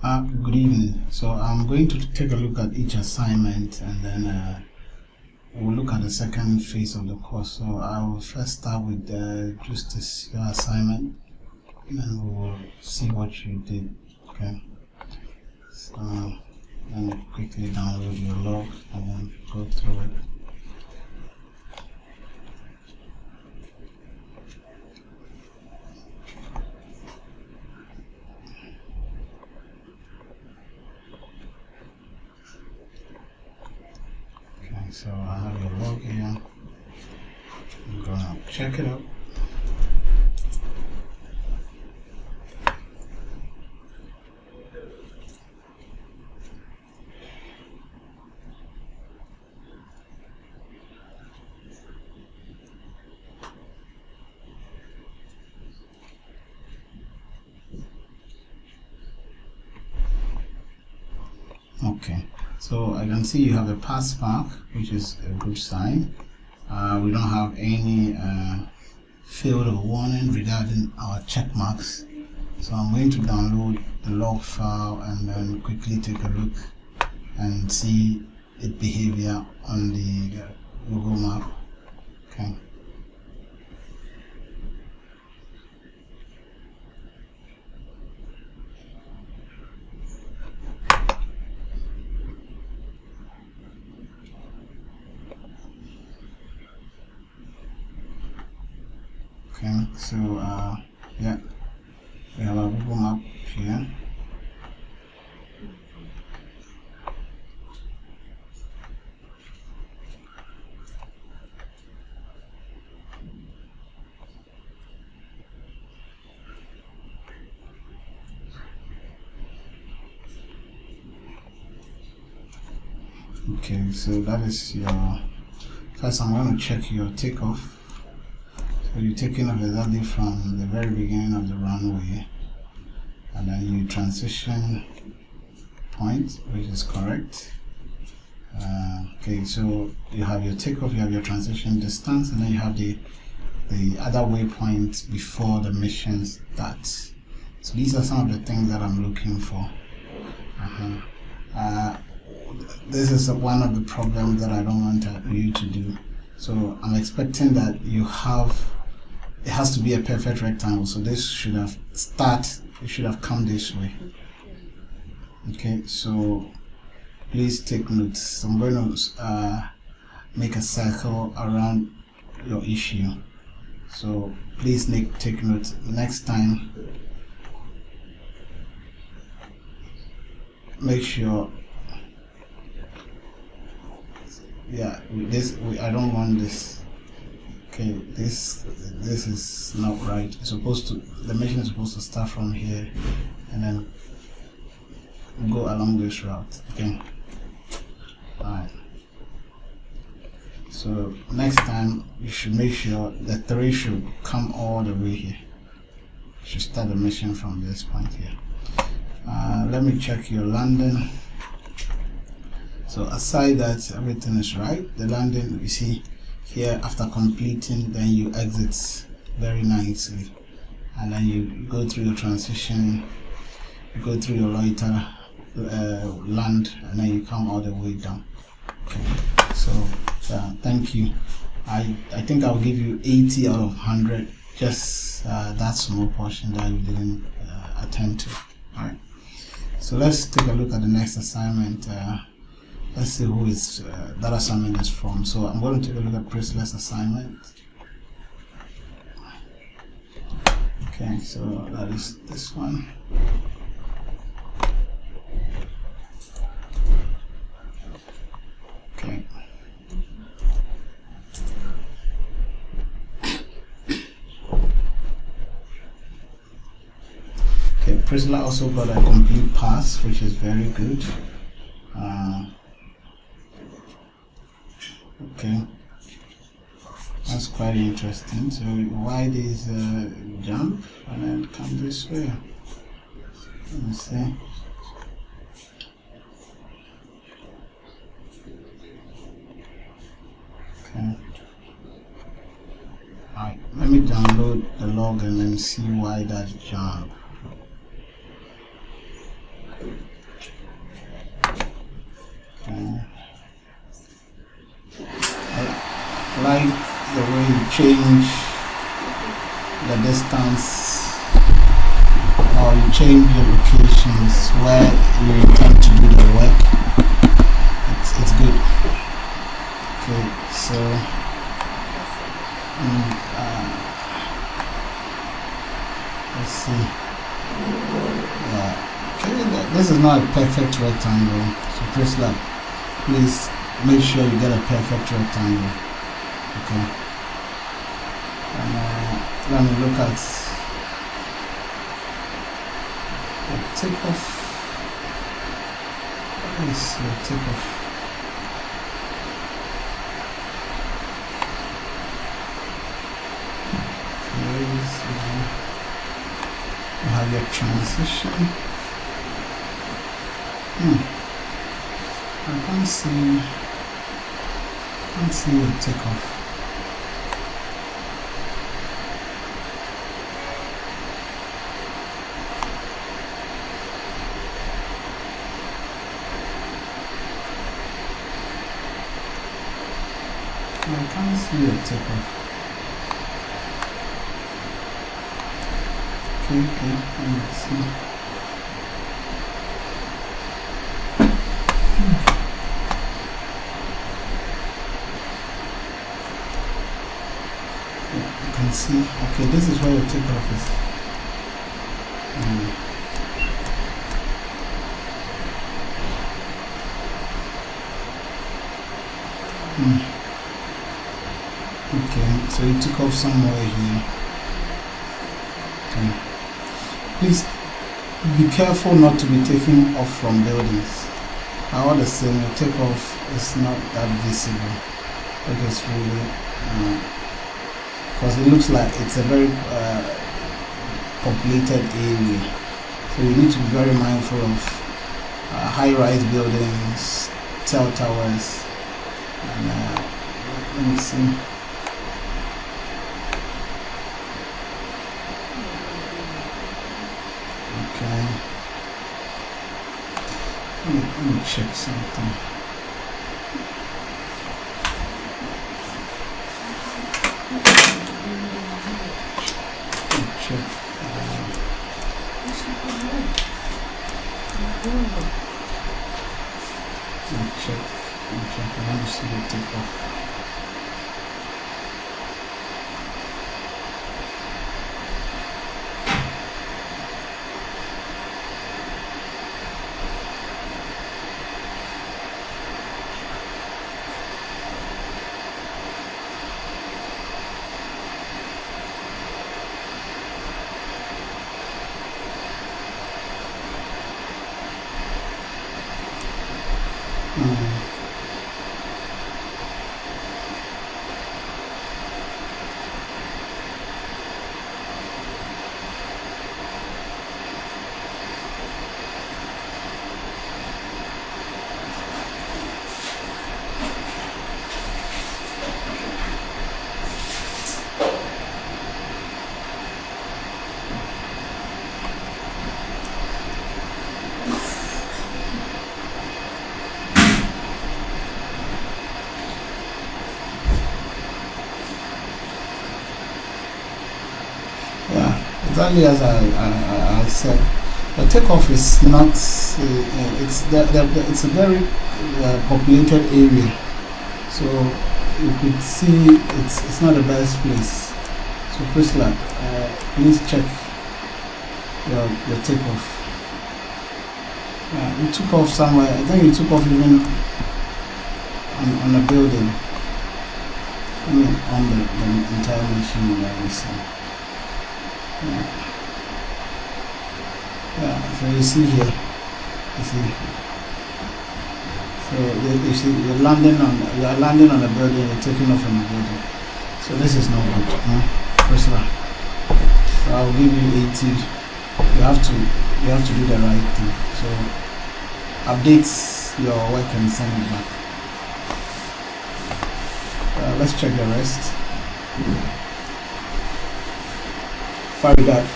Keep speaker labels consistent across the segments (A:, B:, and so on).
A: Good evening. So I'm going to take a look at each assignment, and then we'll look at the second phase of the course. So I will first start with just your assignment, and then we will see what you did. Okay. So let me quickly download your log and then go through it. So I have your log here. I'm gonna check it out. Okay, so I can see you have a pass mark, which is a good sign. We don't have any field or warning regarding our check marks. So I'm going to download the log file and then quickly take a look and see its behavior on the Google map. Okay. Okay, so yeah, we have our Google map here. Okay, so that is your first. I'm going to check your takeoff. So you're taking off exactly from the very beginning of the runway, and then you transition point, which is correct. Okay, so you have your takeoff, you have your transition distance, and then you have the other waypoint before the mission starts. So these are some of the things that I'm looking for. This is one of the problems that I don't want you to do. So I'm expecting that you have, it has to be a perfect rectangle. So this should have it should have come this way. Okay, so please take notes. So I'm going to make a circle around your issue. So please take note. Next time, make sure. Yeah, I don't want this. Okay, this is not right. It's supposed to, the mission is supposed to start from here and then go along this route. Okay. Alright. So next time you should make sure the 3 should come all the way here. You should start the mission from this point here. Let me check your landing. So aside that everything is right, the landing, you see here, after completing, then you exit very nicely, and then you go through your transition, you go through your loiter, land, and then you come all the way down. Okay. So thank you. I think I'll give you 80 out of 100, just that small portion that you didn't attend to. All right, so let's take a look at the next assignment. Let's see who is that assignment is from. So I'm going to take a look at Priceless assignment. Okay, so that is this one. Okay. Okay, Prisoner also got a complete pass, which is very good. Okay, that's quite interesting. So why this jump and then come this way? Let me see. Okay. Alright, let me download the log and then see why that jump. change the distance, or you change the locations where you intend to do the work, it's good. Okay, so let's see. Okay, this is not a perfect rectangle, so press that. Please make sure you get a perfect rectangle. Okay, and let me look at the takeoff. Let me see the takeoff. You have your transition. I can't see your takeoff. I can't see your takeoff. Okay, let's see. You can see, okay, this is where your takeoff is. Okay, so you took off somewhere here. Okay. Please be careful not to be taking off from buildings. All the same, your takeoff is not that visible. It is really, because it looks like it's a very populated area. So you need to be very mindful of high-rise buildings, cell towers, and let me see. Okay. Let me check something. Check. I want to see the takeoff. Exactly as I said, the takeoff is not. It's a very populated area, so you could see it's not the best place. So Priscilla, please check your takeoff. You took off somewhere. I think you took off even on a building. I mean, on the entire machine that we see. Yeah, so you see here, so you see you're landing on a building, you're taking off from the building. So this is not good, Priscilla. So I'll give you 80. You have to do the right thing. So update your work and send it back. Let's check the rest. Faridad.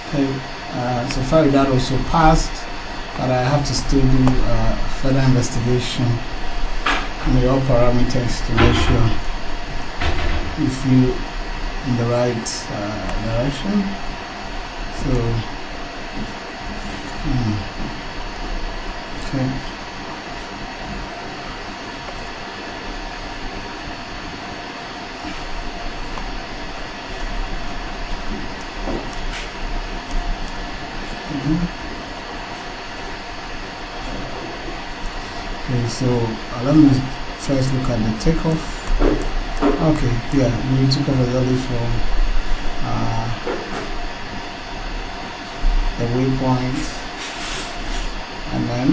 A: Okay, so far that also passed, but I have to still do further investigation in the all parameters to make sure you feel in the right direction. So okay. Okay, so let me first look at the takeoff. Okay, yeah, we took off exactly from the waypoint, and then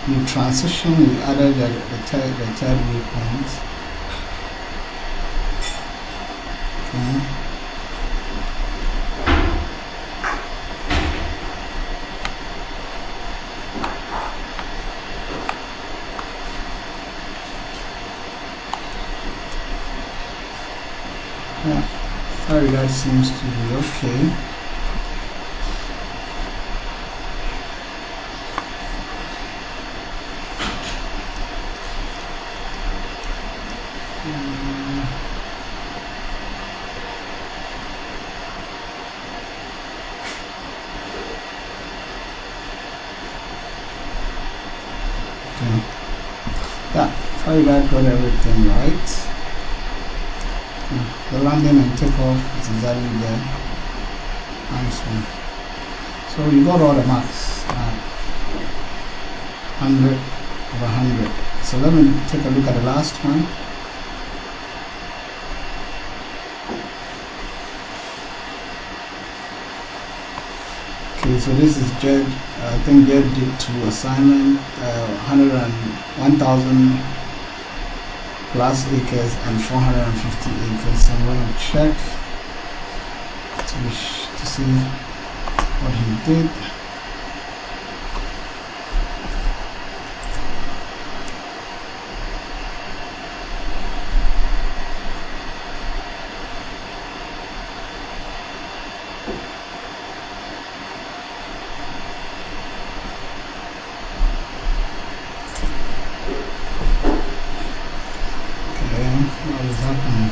A: we transition. We added the third waypoint. Okay. Yeah, sorry, that seems to be okay. Yeah, sorry, that got everything right. The landing and takeoff is exactly there. Nice one. So you got all the marks. 100 over 100. So let me take a look at the last one. Okay, so this is Jet. I think Jet did 2 assignment, 1,000 plus acres and 450 acres. So I'm going to check to see what he did. What is happening?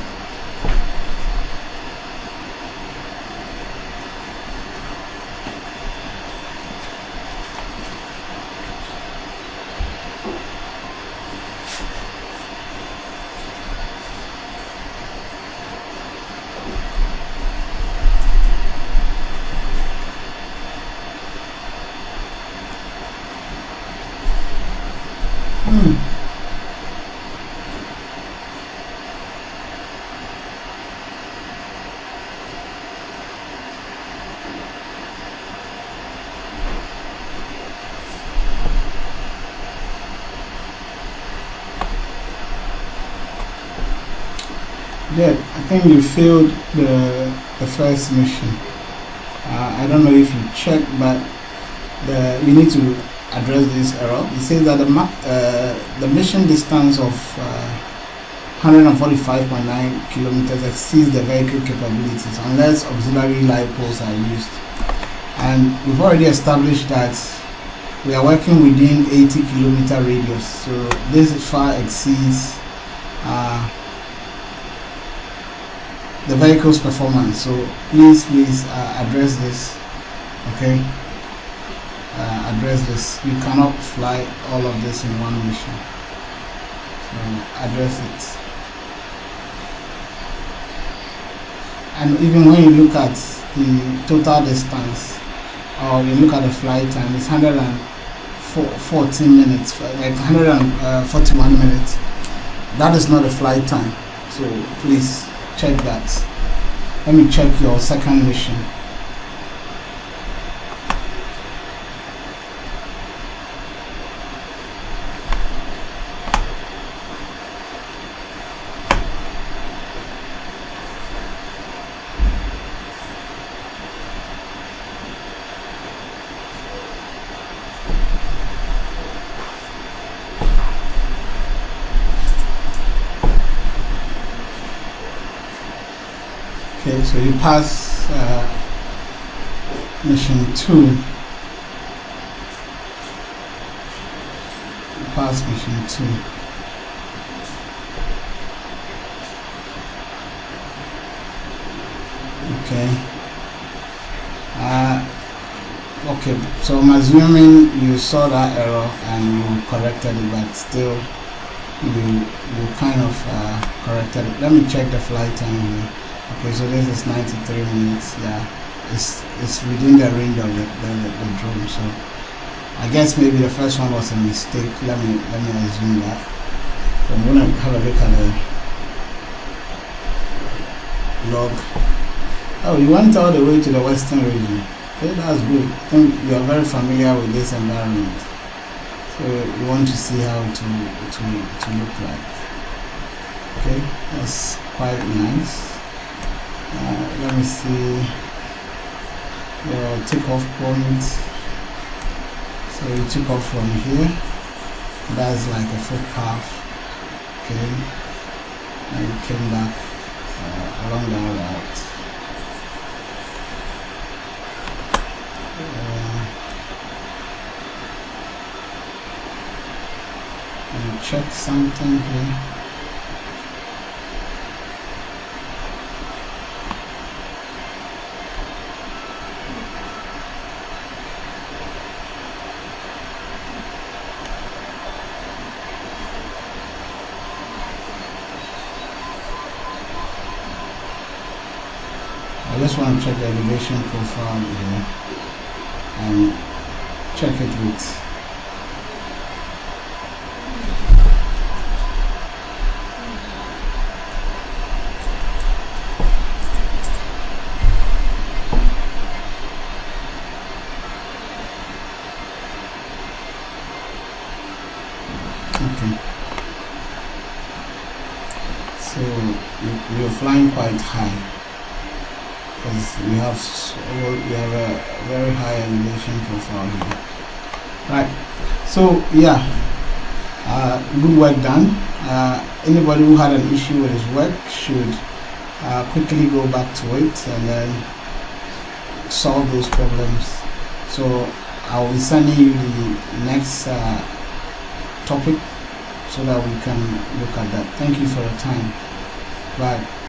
A: Yeah, I think you failed the first mission. I don't know if you checked, but you need to address this error. It says that the mission distance of 145.9 kilometers exceeds the vehicle capabilities unless auxiliary light poles are used. And we've already established that we are working within 80 kilometer radius, so this far exceeds the vehicle's performance. So please address this. Okay, address this. You cannot fly all of this in one mission, so address it. And even when you look at the total distance, or you look at the flight time, it's 114 minutes, like 141 minutes. That is not a flight time, so please check that. Let me check your second mission. Okay, so you pass mission 2. You pass mission 2. Okay. Okay, so I'm assuming you saw that error and you corrected it, but still you kind of corrected it. Let me check the flight time here. Okay, so this is 93 minutes. Yeah, it's within the range of the drone. So I guess maybe the first one was a mistake. Let me assume that. So I'm gonna have a look at the log. Oh, you went all the way to the western region. Okay, that's good. I think you are very familiar with this environment. So you want to see how to look like. Okay, that's quite nice. Let me see your takeoff point. So you took off from here. That's like a footpath. Okay, and you came back along that route. Check something here. I just want to check the elevation profile here and check it with so you're flying quite high because we have a very high elevation profile here. Right, so yeah, good work done. Anybody who had an issue with his work should quickly go back to it and then solve those problems. So I will be sending you the next topic so that we can look at that. Thank you for your time. Bye.